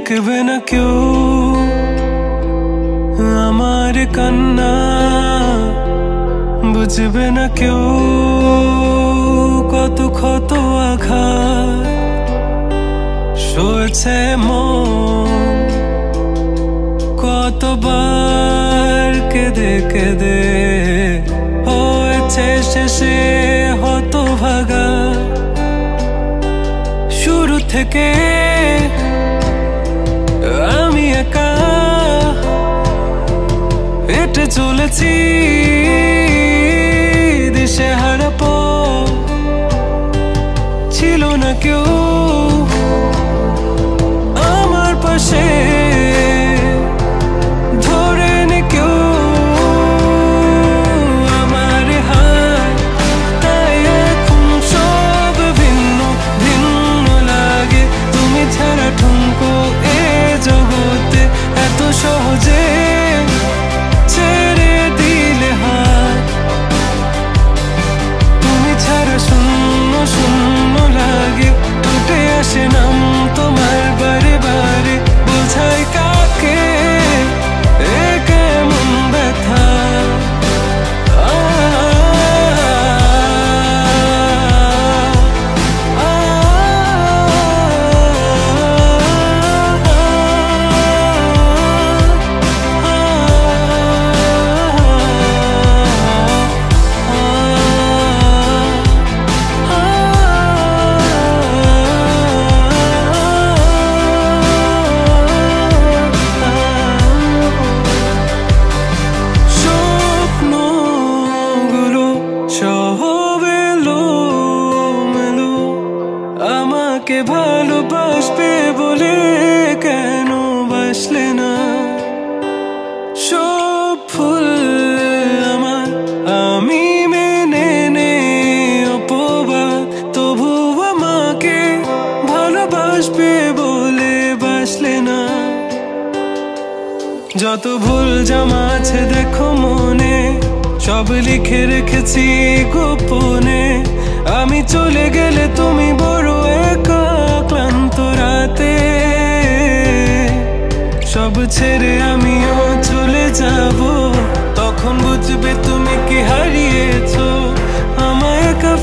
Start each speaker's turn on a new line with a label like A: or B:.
A: দেখবে না কেউ আমার কান্না, বুঝবে না কেউ কত ক্ষত আঘাত সয়েছে মন, কতবার কেঁদে কেঁদে হয়েছে শেষে হতভাগা। শুরু থেকে আমি একা হেঁটে চলেছি দিশেহারা পথ, ছিল না কেউ আমার পাশে ধরে নে কেউ আমার হাত, তাই এখন সব ভিন্ন ভিন্ন লাগে। তুমি ছাড়া ঠুনকো এ জগতে এত সহজে ছেড়ে দিলে হাত, তুমি ছাড়া শূন্য শূন্য লাগে। উঠে আসে নাম তোমার বারে বারে, বোঝাই কাকে এ কেমন ব্যথা। আমাকে ভালোবাসবে বলে কেন বাসলে না? সব ফুল আমার আমি মেনে নে অপবাদ, তবু আমাকে ভালোবাসবে বলে বাসলে না। যত ভুল জামা আছে দেখো মনে, সব লিখে রেখেছি গোপনে। আমি চলে গেলে তুমি বড় একা ক্লান্ত রাতে, সব ছেড়ে আমিও চলে যাব। তখন বুঝবে তুমি কি হারিয়েছো, আমায় একা